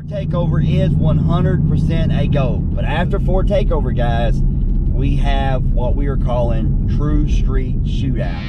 Ford Takeover is 100% a go, but after Ford Takeover, guys, we have what we are calling True Street Shootout.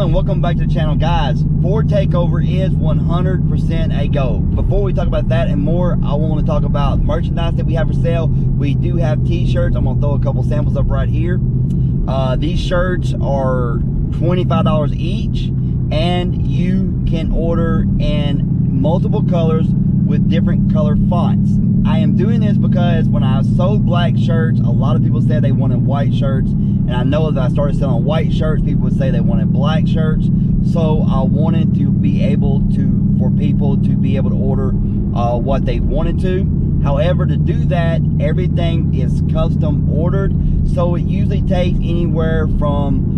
Welcome back to the channel, guys. Ford Takeover is 100% a go. Before we talk about that and more, I want to talk about merchandise that we have for sale. We do have t-shirts. I'm gonna throw a couple samples up right here. These shirts are $25 each, and you can order in multiple colors with different color fonts. I am doing this because when I sold black shirts, a lot of people said they wanted white shirts, and I know that I started selling white shirts, people would say they wanted black shirts. So I wanted to be able to, for people to be able to order what they wanted to. However, to do that, everything is custom ordered, so it usually takes anywhere from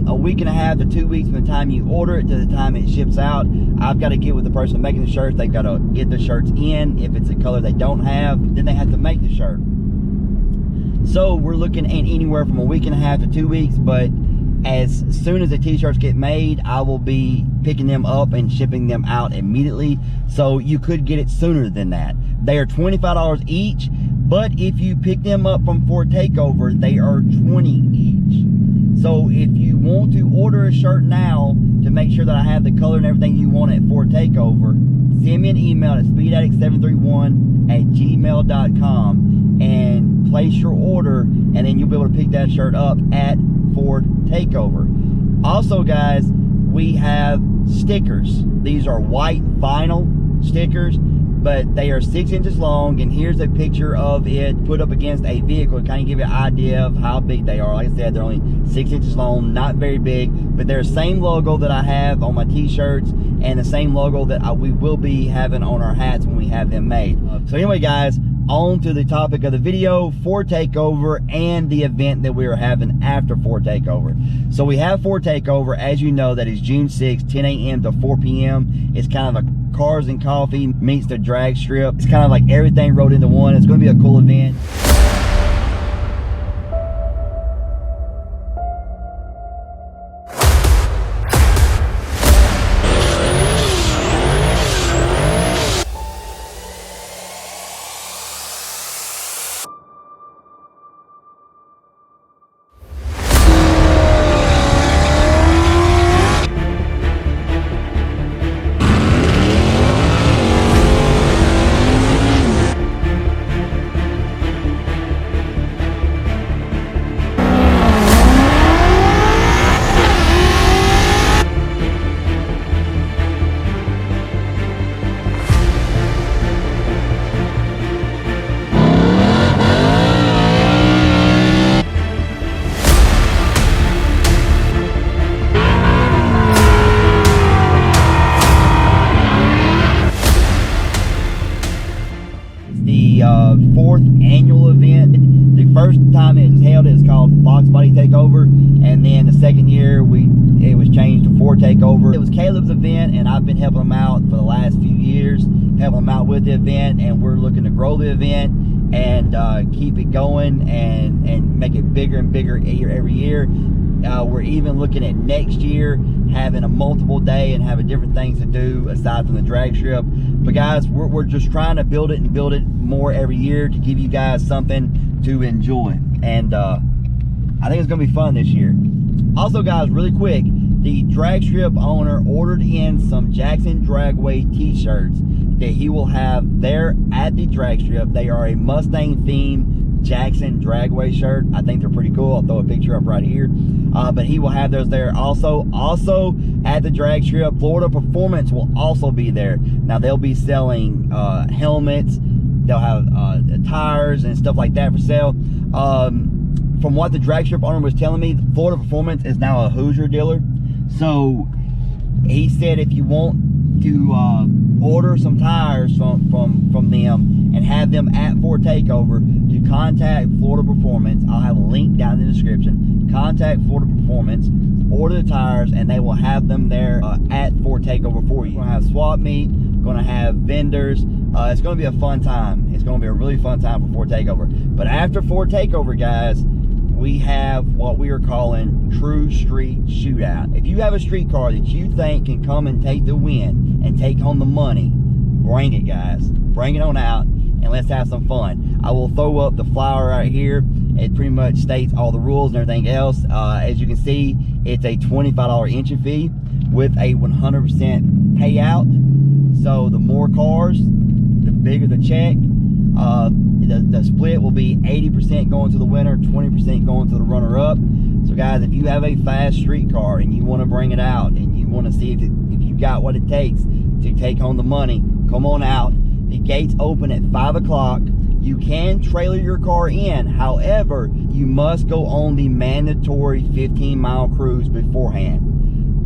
a week and a half to 2 weeks from the time you order it to the time it ships out. I've got to get with the person making the shirts. They've got to get the shirts in. If it's a color they don't have, then they have to make the shirt. So we're looking at anywhere from a week and a half to 2 weeks, but as soon as the t-shirts get made, I will be picking them up and shipping them out immediately. So you could get it sooner than that. They are $25 each, but if you pick them up from Ford Takeover, they are $20 each. So if you want to order a shirt now to make sure that I have the color and everything you want at Ford Takeover, send me an email at speedaddict731@gmail.com and place your order, and then you'll be able to pick that shirt up at Ford Takeover. Also, guys, we have stickers. These are white vinyl stickers, but they are 6 inches long, and here's a picture of it put up against a vehicle to kind of give you an idea of how big they are. Like I said, they're only 6 inches long, not very big, but they're the same logo that I have on my t-shirts and the same logo that we will be having on our hats when we have them made. So anyway, guys, on to the topic of the video, Ford Takeover and the event that we are having after Ford Takeover. So we have Ford Takeover, as you know, that is June 6th, 10 a.m. to 4 p.m. It's kind of a cars and coffee meets the drag strip. It's kind of like everything rolled into one. It's going to be a cool event. Fourth annual event. The first time it was held, it was called Fox Body Takeover, and then the second year it was changed to Ford Takeover. It was Caleb's event, and I've been helping him out for the last few years, helping him out with the event, and we're looking to grow the event and keep it going and make it bigger and bigger every year. We're even looking at next year having a multiple day and having different things to do aside from the drag strip. But guys, we're just trying to build it and build it more every year to give you guys something to enjoy. And I think it's gonna be fun this year. Also, guys, really quick, the drag strip owner ordered in some Jackson Dragway t-shirts that he will have there at the drag strip. They are a Mustang themed Jackson Dragway shirt. I think they're pretty cool. I'll throw a picture up right here. But he will have those there also. Also at the drag strip, Florida Performance will also be there. Now they'll be selling helmets. They'll have tires and stuff like that for sale. From what the drag strip owner was telling me, Florida Performance is now a Hoosier dealer. So he said if you want to order some tires from have them at Fordtakeover, you contact Florida Performance. I'll have a link down in the description. Contact Florida Performance, order the tires, and they will have them there at Fordtakeover for you. We're gonna have swap meet, gonna have vendors. It's gonna be a fun time. It's gonna be a really fun time for Fordtakeover. But after Fordtakeover, guys, we have what we are calling True Street Shootout. If you have a street car that you think can come and take the win and take home the money, bring it, guys. Bring it on out and let's have some fun. I will throw up the flyer right here. It pretty much states all the rules and everything else. As you can see, it's a $25 entry fee with a 100% payout. So the more cars, the bigger the check. The split will be 80% going to the winner, 20% going to the runner-up. So guys, if you have a fast street car and you want to bring it out and you want to see if you got what it takes to take home the money, come on out. The gates open at 5 o'clock. You can trailer your car in. However, you must go on the mandatory 15-mile cruise beforehand.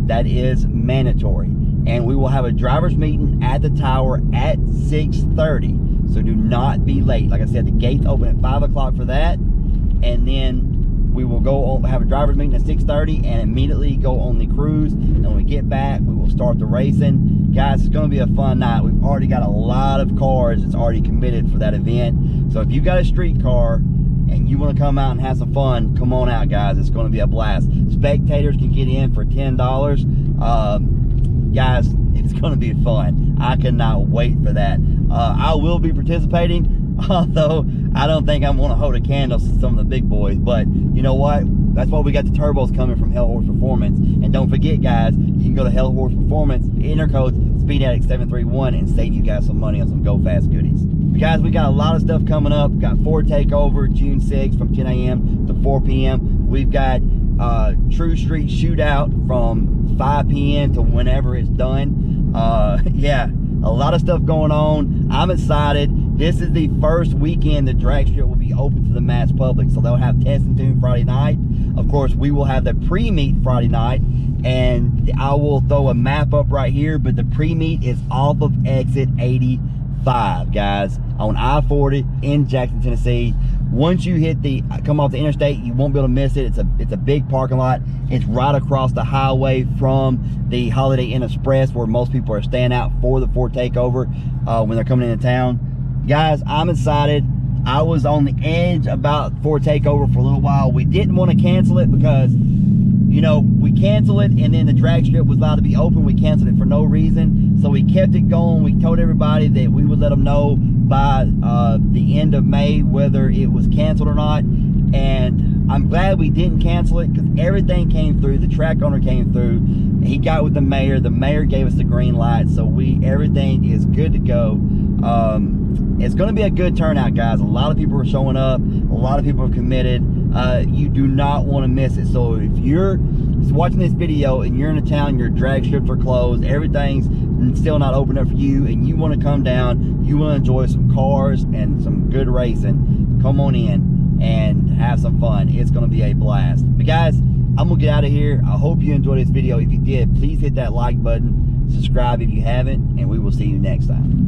That is mandatory. And we will have a driver's meeting at the tower at 6:30. So do not be late. Like I said, the gates open at 5 o'clock for that. And then we will go have a driver's meeting at 6:30 and immediately go on the cruise. And when we get back, we will start the racing. Guys, it's going to be a fun night. We've already got a lot of cars that's already committed for that event. So if you got a street car and you want to come out and have some fun, come on out, guys. It's going to be a blast. Spectators can get in for $10. Guys, it's going to be fun. I cannot wait for that. I will be participating, although I don't think I'm going to hold a candle to some of the big boys. But you know what? That's why we got the turbos coming from Hell Horse Performance. And don't forget, guys, you can go to Hell Horse Performance, enter code SpeedAddict731, and save you guys some money on some Go Fast goodies. But guys, we got a lot of stuff coming up. We've got Fordtakeover June 6th from 10 a.m. to 4 p.m. We've got True Street Shootout from 5 p.m. to whenever it's done. Yeah, a lot of stuff going on. I'm excited. This is the first weekend the drag strip will be open to the mass public. So they'll have Test and Tune Friday night. Of course, we will have the pre-meet Friday night. And I will throw a map up right here. But the pre-meet is off of exit 85, guys, on I-40 in Jackson, Tennessee. Once you come off the interstate, you won't be able to miss it. It's a big parking lot. It's right across the highway from the Holiday Inn Express, where most people are staying out for the Fordtakeover when they're coming into town. Guys, I'm excited. I was on the edge about Fordtakeover for a little while. We didn't want to cancel it because, you know, we canceled it and then the drag strip was allowed to be open. We canceled it for no reason. So we kept it going. We told everybody that we would let them know by the end of May whether it was canceled or not. And I'm glad we didn't cancel it because everything came through. The track owner came through. He got with the mayor. The mayor gave us the green light. So everything is good to go. It's going to be a good turnout, guys. A lot of people are showing up. A lot of people are committed. You do not want to miss it. So if you're watching this video and you're in a town, your drag strips are closed, everything's still not open up for you, and you want to come down, you want to enjoy some cars and some good racing, come on in and have some fun. It's going to be a blast. But guys, I'm going to get out of here. I hope you enjoyed this video. If you did, please hit that like button, subscribe if you haven't, and we will see you next time.